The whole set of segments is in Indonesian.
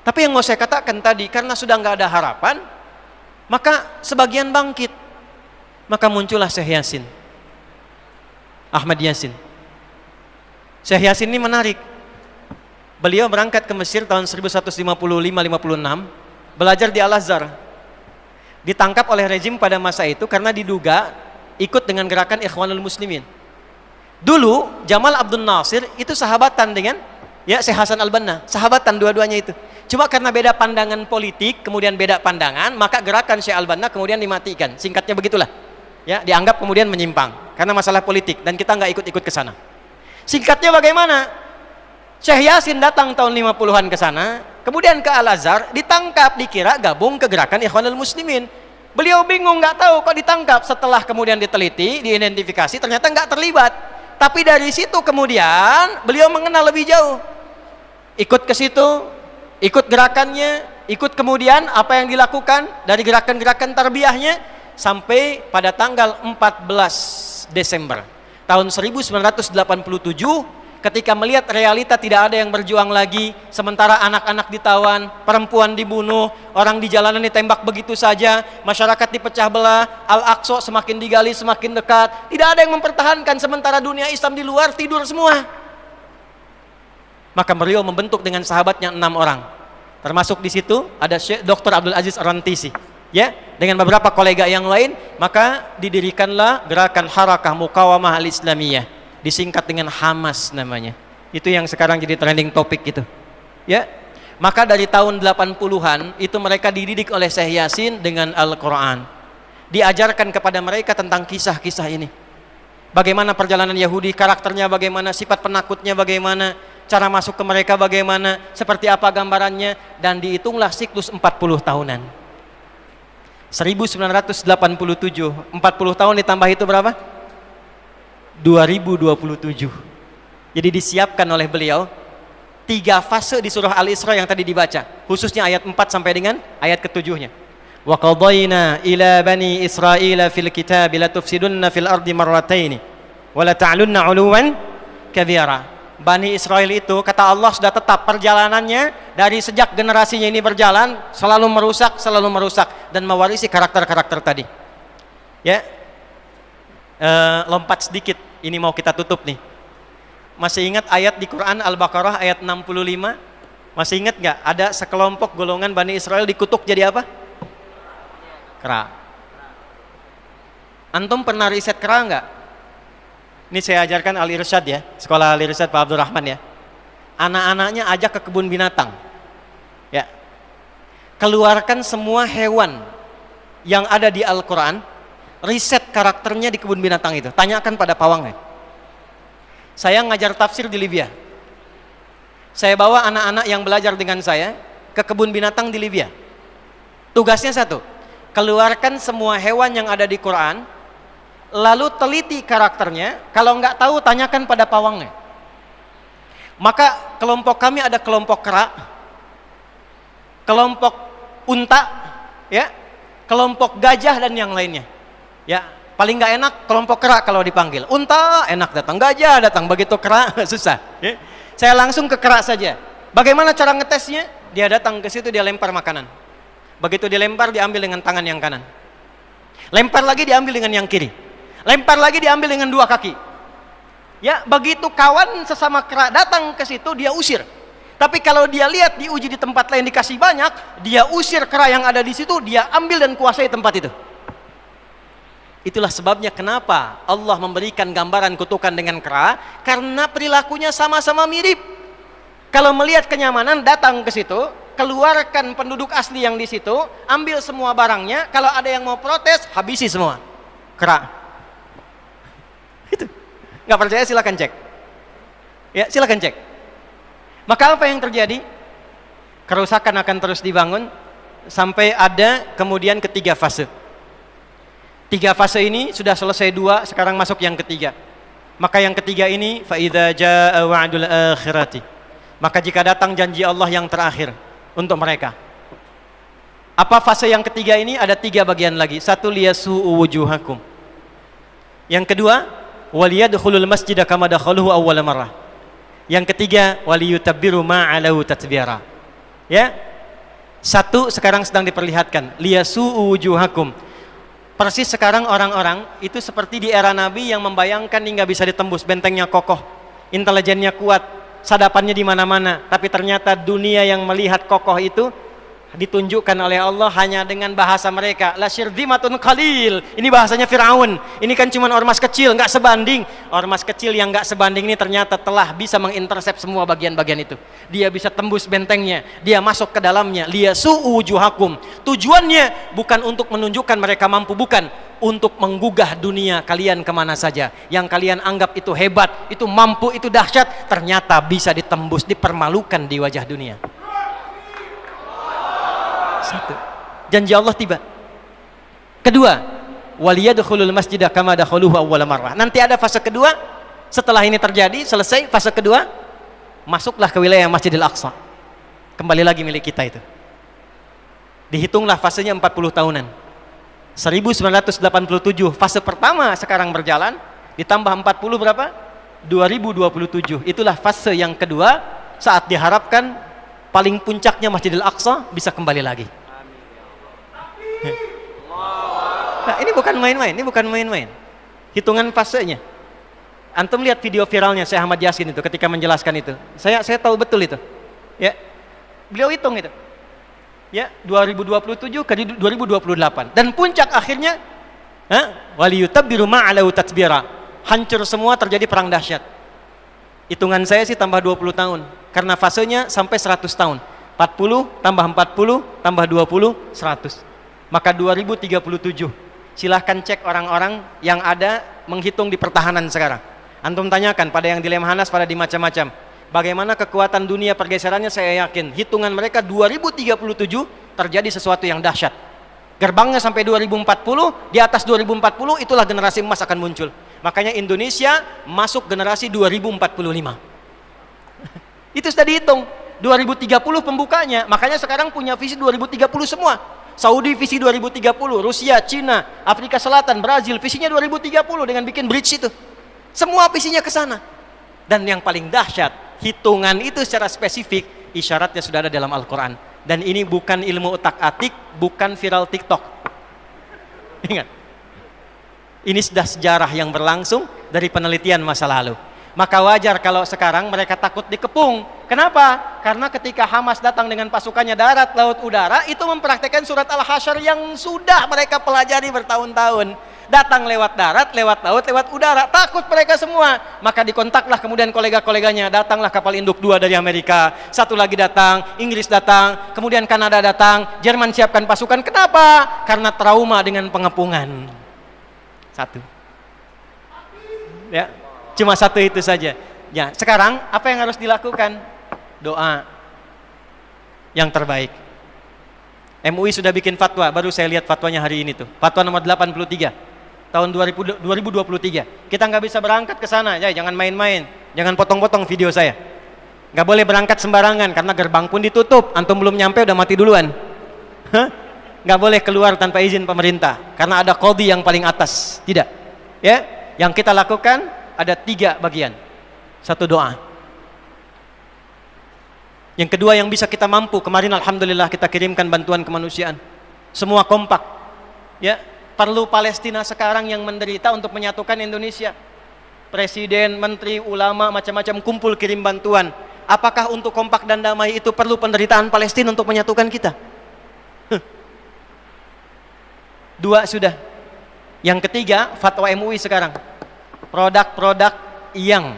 Tapi yang mau saya katakan tadi, karena sudah nggak ada harapan, maka sebagian bangkit. Maka muncullah Syekh Yasin, Ahmad Yasin. Syekh Yasin ini menarik. Beliau berangkat ke Mesir tahun 1155-56, belajar di Al-Azhar. Ditangkap oleh rezim pada masa itu karena diduga ikut dengan gerakan Ikhwanul Muslimin. Dulu Jamal Abdul Nasir itu sahabatan dengan Syekh Hasan Al-Banna, sahabatan dua-duanya itu. Cuma karena beda pandangan politik, kemudian beda pandangan, maka gerakan Syekh Al-Banna kemudian dimatikan. Singkatnya begitulah. Ya, dianggap kemudian menyimpang karena masalah politik dan kita nggak ikut-ikut ke sana. Singkatnya bagaimana? Syekh Yasin datang tahun 50-an ke sana, kemudian ke Al-Azhar, ditangkap, dikira gabung ke gerakan Ikhwanul Muslimin. Beliau bingung, nggak tahu kok ditangkap. Setelah kemudian diteliti, diidentifikasi, ternyata nggak terlibat. Tapi dari situ kemudian beliau mengenal lebih jauh. Ikut ke situ, ikut gerakannya, ikut kemudian apa yang dilakukan dari gerakan-gerakan tarbiyahnya sampai pada tanggal 14 Desember tahun 1987 ketika melihat realita tidak ada yang berjuang lagi, sementara anak-anak ditawan, perempuan dibunuh, orang di jalanan ditembak begitu saja, masyarakat dipecah belah, Al-Aqsa semakin digali semakin dekat, tidak ada yang mempertahankan, sementara dunia Islam di luar tidur semua. Maka beliau membentuk dengan sahabatnya 6 orang. Termasuk di situ ada Syekh Dr. Abdul Aziz Ar-Rantisi, ya, dengan beberapa kolega yang lain, maka didirikanlah gerakan Harakah Muqawamah Al-Islamiyah, disingkat dengan Hamas namanya. Itu yang sekarang jadi trending topik itu. Ya. Maka dari tahun 80-an itu mereka dididik oleh Syekh Yasin dengan Al-Qur'an. Diajarkan kepada mereka tentang kisah-kisah ini. Bagaimana perjalanan Yahudi, karakternya bagaimana, sifat penakutnya bagaimana, cara masuk ke mereka bagaimana, seperti apa gambarannya, dan dihitunglah siklus 40 tahunan. 1987, 40 tahun ditambah itu berapa? 2027. Jadi disiapkan oleh beliau 3 fase di surah Al-Isra yang tadi dibaca, khususnya ayat 4 sampai dengan ayat ke-7-nya. Wa qadayna ila bani Israila fil kitab la tufsidunna fil ardi marrataini wa la ta'lunna 'uluwan kabira. Bani Israel itu kata Allah sudah tetap perjalanannya dari sejak generasinya ini berjalan selalu merusak dan mewarisi karakter-karakter tadi. Ya. Lompat sedikit, ini mau kita tutup nih. Masih ingat ayat di Quran Al-Baqarah ayat 65? Masih ingat nggak? Ada sekelompok golongan Bani Israel dikutuk jadi apa? Kera. Antum pernah riset kera nggak? Ini saya ajarkan Al-Irsyad ya, sekolah Al-Irsyad Pak Abdurrahman ya. Anak-anaknya ajak ke kebun binatang. Ya. Keluarkan semua hewan yang ada di Al-Quran, riset karakternya di kebun binatang itu. Tanyakan pada pawangnya. Saya ngajar tafsir di Libya. Saya bawa anak-anak yang belajar dengan saya ke kebun binatang di Libya. Tugasnya satu, keluarkan semua hewan yang ada di Quran, lalu teliti karakternya. Kalau nggak tahu, tanyakan pada pawangnya. Maka kelompok kami ada kelompok kera, kelompok unta, ya, kelompok gajah dan yang lainnya. Ya, paling nggak enak kelompok kera kalau dipanggil. Unta enak datang, gajah datang, begitu kera susah. Ya. Saya langsung ke kera saja. Bagaimana cara ngetesnya? Dia datang ke situ, dia lempar makanan. Begitu dilempar, diambil dengan tangan yang kanan. Lempar lagi, diambil dengan yang kiri. Lempar lagi, diambil dengan 2 kaki. Ya, begitu kawan sesama kera datang ke situ, dia usir. Tapi kalau dia lihat diuji di tempat lain dikasih banyak, dia usir kera yang ada di situ, dia ambil dan kuasai tempat itu. Itulah sebabnya kenapa Allah memberikan gambaran kutukan dengan kera, karena perilakunya sama-sama mirip. Kalau melihat kenyamanan, datang ke situ, keluarkan penduduk asli yang di situ, ambil semua barangnya. Kalau ada yang mau protes, habisi semua. Kera. Itu. Nggak percaya silakan cek. Ya, silakan cek. Maka apa yang terjadi? Kerusakan akan terus dibangun sampai ada kemudian ketiga fase. 3 fase ini sudah selesai 2, sekarang masuk yang ketiga. Maka yang ketiga ini, fa idza jaa wa'dul akhirati. Maka jika datang janji Allah yang terakhir untuk mereka. Apa fase yang ketiga ini? Ada 3 bagian lagi. 1, liyasu'u wujuhakum. Yang kedua, waliyadkhulul masjida kama dakhaluhu awwala marrah. Yang ketiga, waliyutabbiru ma 'alahu tatbira. Ya. Satu sekarang sedang diperlihatkan, liyasu'u wujuhakum. Persis sekarang orang-orang itu seperti di era Nabi yang membayangkan hingga bisa ditembus, bentengnya kokoh, intelijennya kuat, sadapannya di mana-mana, tapi ternyata dunia yang melihat kokoh itu ditunjukkan oleh Allah hanya dengan bahasa mereka, la syirzimatun qalil. Ini bahasanya Firaun. Ini kan cuma ormas kecil, nggak sebanding. Ormas kecil yang nggak sebanding ini ternyata telah bisa mengintersep semua bagian-bagian itu. Dia bisa tembus bentengnya, dia masuk ke dalamnya. Liyasu'u wujuhakum. Tujuannya bukan untuk menunjukkan mereka mampu, bukan, untuk menggugah dunia kalian kemana saja. Yang kalian anggap itu hebat, itu mampu, itu dahsyat, ternyata bisa ditembus, dipermalukan di wajah dunia. Satu, janji Allah tiba. Kedua, waliyadkhulul masjidah kama dakhuluhu awwala marrah. Nanti ada fase kedua. Setelah ini terjadi, selesai fase kedua, masuklah ke wilayah Masjidil Aqsa. Kembali lagi milik kita itu. Dihitunglah fasenya 40 tahunan. 1987 fase pertama sekarang berjalan, ditambah 40 berapa? 2027. Itulah fase yang kedua, saat diharapkan paling puncaknya Masjidil Aqsa bisa kembali lagi. Nah, ini bukan main-main, ini bukan main-main. Hitungan fasenya. Antum lihat video viralnya Syekh Ahmad Yasin itu ketika menjelaskan itu. Saya tahu betul itu. Ya. Beliau hitung itu. Ya, 2027 ke 2028. Dan puncak akhirnya waliyutabbiru ma'alahu tatbira. Hancur semua, terjadi perang dahsyat. Hitungan saya sih tambah 20 tahun. Karena fasenya sampai 100 tahun. 40 tambah 40 tambah 20, 100. Maka 2037. Silahkan cek orang-orang yang ada menghitung di pertahanan sekarang. Antum tanyakan pada yang di Lemhanas, pada di macam-macam. Bagaimana kekuatan dunia pergeserannya, saya yakin. Hitungan mereka 2037 terjadi sesuatu yang dahsyat. Gerbangnya sampai 2040, di atas 2040 itulah generasi emas akan muncul. Makanya Indonesia masuk generasi 2045. Itu sudah dihitung. 2030 pembukanya. Makanya sekarang punya visi 2030 semua. Saudi visi 2030, Rusia, Cina, Afrika Selatan, Brazil visinya 2030 dengan bikin bridge itu. Semua visinya ke sana. Dan yang paling dahsyat, hitungan itu secara spesifik isyaratnya sudah ada dalam Al-Qur'an. Dan ini bukan ilmu utak-atik, bukan viral TikTok. Ingat. Ini sudah sejarah yang berlangsung dari penelitian masa lalu. Maka wajar kalau sekarang mereka takut dikepung. Kenapa? Karena ketika Hamas datang dengan pasukannya darat, laut, udara, itu mempraktekkan surat Al-Hasyr yang sudah mereka pelajari bertahun-tahun. Datang lewat darat, lewat laut, lewat udara. Takut mereka semua. Maka dikontaklah kemudian kolega-koleganya. Datanglah kapal induk 2 dari Amerika. Satu lagi datang, Inggris datang, kemudian Kanada datang, Jerman siapkan pasukan. Kenapa? Karena trauma dengan pengepungan. Satu. Ya. Cuma satu itu saja. Ya, sekarang apa yang harus dilakukan? Doa yang terbaik. MUI sudah bikin fatwa, baru saya lihat fatwanya hari ini tuh. Fatwa nomor 83 tahun 2023. Kita nggak bisa berangkat ke sana, ya, jangan main-main. Jangan potong-potong video saya. Nggak boleh berangkat sembarangan karena gerbang pun ditutup. Antum belum nyampe udah mati duluan. Nggak boleh keluar tanpa izin pemerintah karena ada qadhi yang paling atas. Tidak. Ya, yang kita lakukan ada 3 bagian. Satu, doa. Yang kedua yang bisa kita mampu, kemarin alhamdulillah kita kirimkan bantuan kemanusiaan. Semua kompak. Ya, perlu Palestina sekarang yang menderita untuk menyatukan Indonesia. Presiden, menteri, ulama, macam-macam kumpul kirim bantuan. Apakah untuk kompak dan damai itu perlu penderitaan Palestina untuk menyatukan kita? 2 sudah. Yang ketiga, fatwa MUI sekarang. Produk-produk yang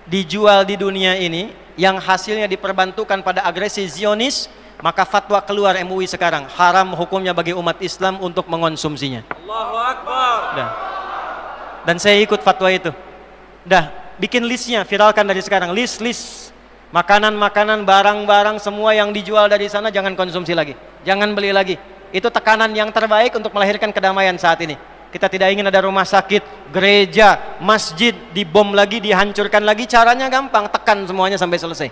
dijual di dunia ini yang hasilnya diperbantukan pada agresi Zionis, maka fatwa keluar MUI sekarang, haram hukumnya bagi umat Islam untuk mengonsumsinya. Allahu Akbar. Dan saya ikut fatwa itu. Bikin listnya, viralkan dari sekarang, list makanan-makanan, barang-barang semua yang dijual dari sana jangan konsumsi lagi, jangan beli lagi. Itu tekanan yang terbaik untuk melahirkan kedamaian saat ini. Kita tidak ingin ada rumah sakit, gereja, masjid dibom lagi, dihancurkan lagi. Caranya gampang, tekan semuanya sampai selesai.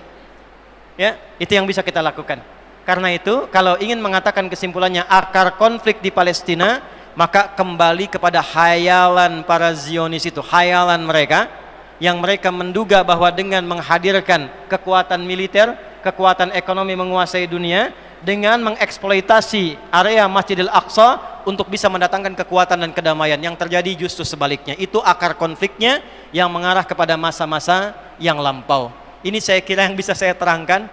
Ya, itu yang bisa kita lakukan. Karena itu, kalau ingin mengatakan kesimpulannya akar konflik di Palestina, maka kembali kepada hayalan para Zionis itu, hayalan mereka yang mereka menduga bahwa dengan menghadirkan kekuatan militer, kekuatan ekonomi menguasai dunia dengan mengeksploitasi area Masjidil Aqsa untuk bisa mendatangkan kekuatan dan kedamaian. Yang terjadi justru sebaliknya. Itu akar konfliknya yang mengarah kepada masa-masa yang lampau. Ini saya kira yang bisa saya terangkan.